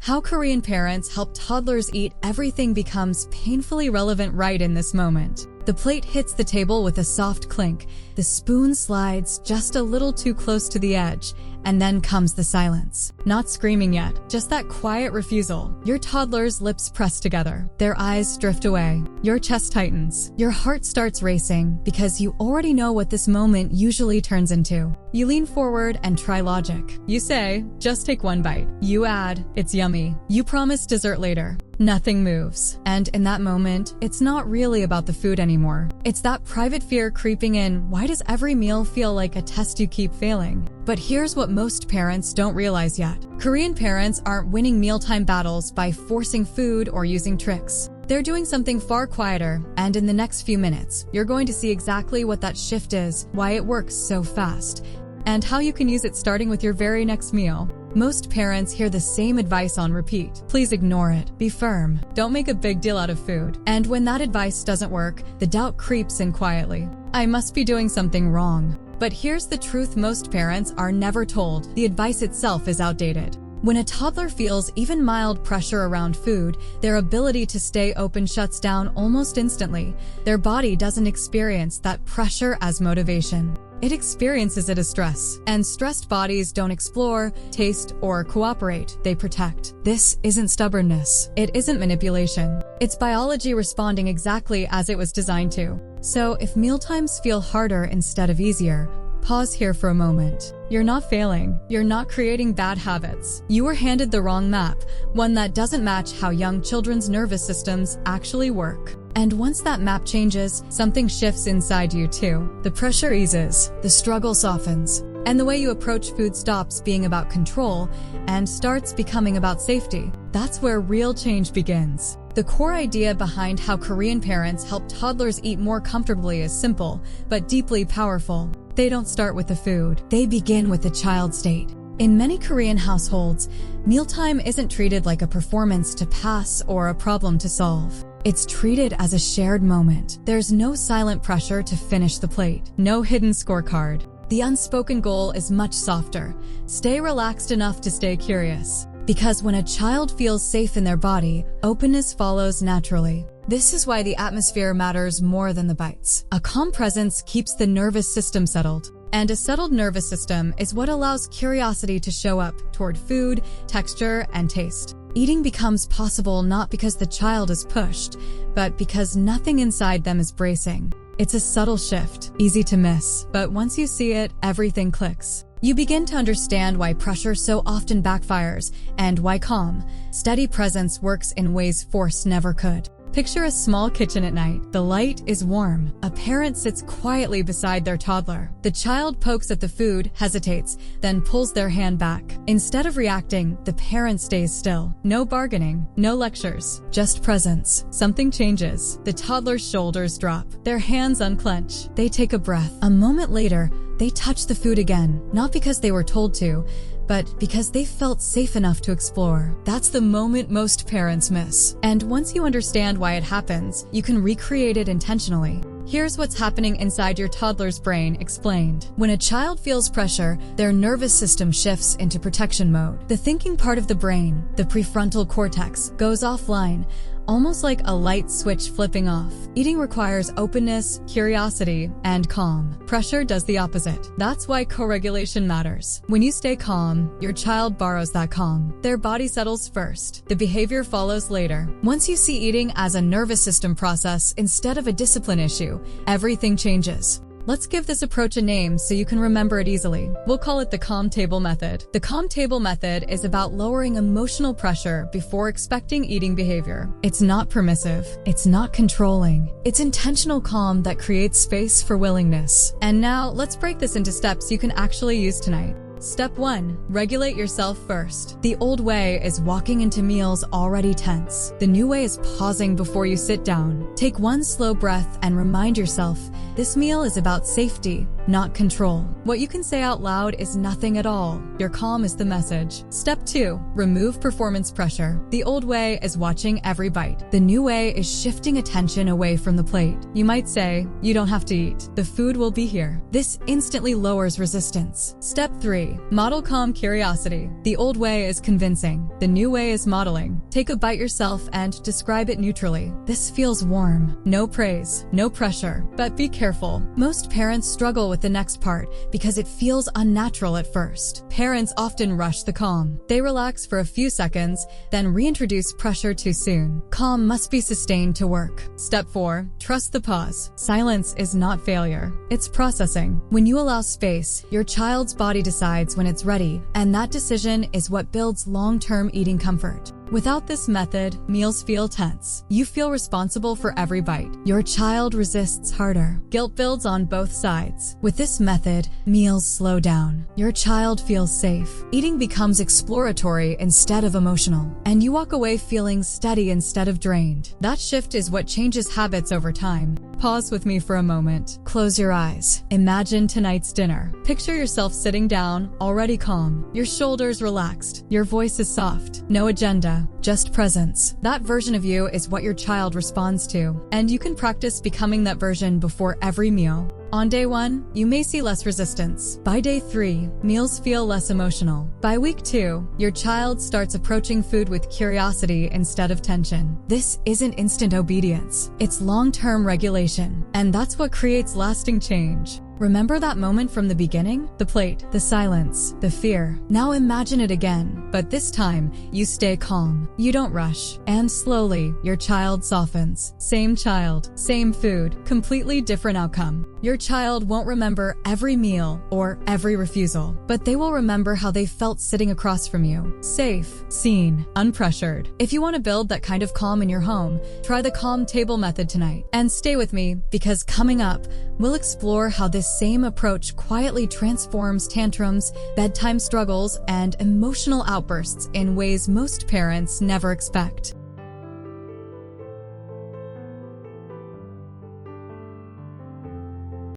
How Korean parents help toddlers eat everything becomes painfully relevant right in this moment. The plate hits the table with a soft clink, the spoon slides just a little too close to the edge, and then comes the silence. Not screaming yet, just that quiet refusal. Your toddler's lips press together, their eyes drift away. Your chest tightens. Your heart starts racing because you already know what this moment usually turns into. You lean forward and try logic. You say, just take one bite. You add, it's yummy. You promise dessert later. Nothing moves. And in that moment, it's not really about the food anymore. It's that private fear creeping in. Why does every meal feel like a test you keep failing? But here's what most parents don't realize yet. Korean parents aren't winning mealtime battles by forcing food or using tricks. They're doing something far quieter, and in the next few minutes, you're going to see exactly what that shift is, why it works so fast, and how you can use it starting with your very next meal. Most parents hear the same advice on repeat. Please ignore it. Be firm. Don't make a big deal out of food. And when that advice doesn't work, the doubt creeps in quietly. I must be doing something wrong. But here's the truth most parents are never told. The advice itself is outdated. When a toddler feels even mild pressure around food, their ability to stay open shuts down almost instantly. Their body doesn't experience that pressure as motivation. It experiences it as stress. And stressed bodies don't explore, taste, or cooperate. They protect. This isn't stubbornness. It isn't manipulation. It's biology responding exactly as it was designed to. So if mealtimes feel harder instead of easier, pause here for a moment. You're not failing. You're not creating bad habits. You were handed the wrong map, one that doesn't match how young children's nervous systems actually work. And once that map changes, something shifts inside you too. The pressure eases, the struggle softens, and the way you approach food stops being about control and starts becoming about safety. That's where real change begins. The core idea behind how Korean parents help toddlers eat more comfortably is simple, but deeply powerful. They don't start with the food. They begin with the child state. In many Korean households, mealtime isn't treated like a performance to pass or a problem to solve. It's treated as a shared moment. There's no silent pressure to finish the plate, no hidden scorecard. The unspoken goal is much softer. Stay relaxed enough to stay curious. Because when a child feels safe in their body, openness follows naturally. This is why the atmosphere matters more than the bites. A calm presence keeps the nervous system settled. And a settled nervous system is what allows curiosity to show up toward food, texture, and taste. Eating becomes possible not because the child is pushed, but because nothing inside them is bracing. It's a subtle shift, easy to miss, but once you see it, everything clicks. You begin to understand why pressure so often backfires and why calm, steady presence works in ways force never could. Picture a small kitchen at night. The light is warm. A parent sits quietly beside their toddler. The child pokes at the food, hesitates, then pulls their hand back. Instead of reacting, the parent stays still. No bargaining, no lectures, just presence. Something changes. The toddler's shoulders drop. Their hands unclench. They take a breath. A moment later, they touch the food again, not because they were told to, but because they felt safe enough to explore. That's the moment most parents miss. And once you understand why it happens, you can recreate it intentionally. Here's what's happening inside your toddler's brain explained. When a child feels pressure, their nervous system shifts into protection mode. The thinking part of the brain, the prefrontal cortex, goes offline, almost like a light switch flipping off. Eating requires openness, curiosity, and calm. Pressure does the opposite. That's why co-regulation matters. When you stay calm, your child borrows that calm. Their body settles first. The behavior follows later. Once you see eating as a nervous system process instead of a discipline issue, everything changes. Let's give this approach a name so you can remember it easily. We'll call it the calm table method. The calm table method is about lowering emotional pressure before expecting eating behavior. It's not permissive. It's not controlling. It's intentional calm that creates space for willingness. And now, let's break this into steps you can actually use tonight. Step 1. Regulate yourself first. The old way is walking into meals already tense. The new way is pausing before you sit down. Take one slow breath and remind yourself, this meal is about safety, not control. What you can say out loud is nothing at all. Your calm is the message. Step 2. Remove performance pressure. The old way is watching every bite. The new way is shifting attention away from the plate. You might say, you don't have to eat. The food will be here. This instantly lowers resistance. Step 3. curiosity. Model calm curiosity. The old way is convincing. The new way is modeling. Take a bite yourself and describe it neutrally. This feels warm. No praise, no pressure. But be careful. Most parents struggle with the next part because it feels unnatural at first. Parents often rush the calm. They relax for a few seconds, then reintroduce pressure too soon. Calm must be sustained to work. Step 4. Trust the pause. Silence is not failure. It's processing. When you allow space, your child's body decides when it's ready, and that decision is what builds long-term eating comfort. Without this method, meals feel tense. You feel responsible for every bite. Your child resists harder. Guilt builds on both sides. With this method, meals slow down. Your child feels safe. Eating becomes exploratory instead of emotional, and you walk away feeling steady instead of drained. That shift is what changes habits over time. Pause with me for a moment. Close your eyes. Imagine tonight's dinner. Picture yourself sitting down, already calm. Your shoulders relaxed. Your voice is soft. No agenda, just presence. That version of you is what your child responds to, and you can practice becoming that version before every meal. On day 1, you may see less resistance. By day 3, meals feel less emotional. By week 2, your child starts approaching food with curiosity instead of tension. This isn't instant obedience. It's long-term regulation, and that's what creates lasting change. Remember that moment from the beginning? The plate, the silence, the fear. Now imagine it again, but this time, you stay calm. You don't rush. And slowly, your child softens. Same child, same food, completely different outcome. Your child won't remember every meal or every refusal, but they will remember how they felt sitting across from you. Safe, seen, unpressured. If you want to build that kind of calm in your home, try the calm table method tonight. And stay with me, because coming up, we'll explore how this same approach quietly transforms tantrums, bedtime struggles, and emotional outbursts in ways most parents never expect.